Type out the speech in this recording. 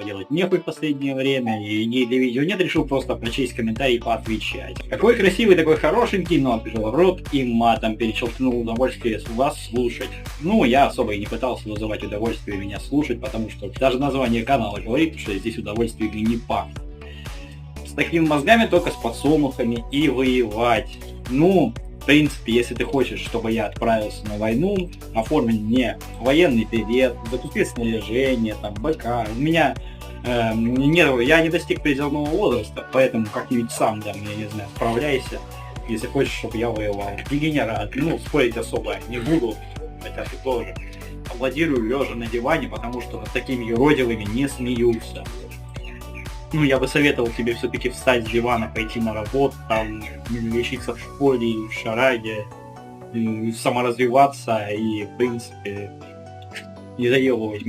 поделать нехуй в последнее время, и для видео нет, решил просто прочесть комментарии и поотвечать. Какой красивый, такой хорошенький, но открыл рот и матом перечеркнул удовольствие вас слушать. Ну, я особо и не пытался вызывать удовольствие меня слушать, потому что даже название канала говорит, что здесь удовольствие не пахнет. С такими мозгами только с подсолнухами и воевать. Ну, в принципе, если ты хочешь, чтобы я отправился на войну, оформи мне военный билет, запусти снаряжение, там, БК. У меня я не достиг призывного возраста, поэтому как-нибудь сам, да, я не знаю, справляйся, если хочешь, чтобы я воевал. Дегенерат, ну, спорить особо не буду, хотя ты тоже. Аплодирую лежа на диване, потому что над такими юродивыми не смеются. Ну, я бы советовал тебе все-таки встать с дивана, пойти на работу, там, лечиться в школе, в шараге, саморазвиваться и, в принципе, не заебывать меня.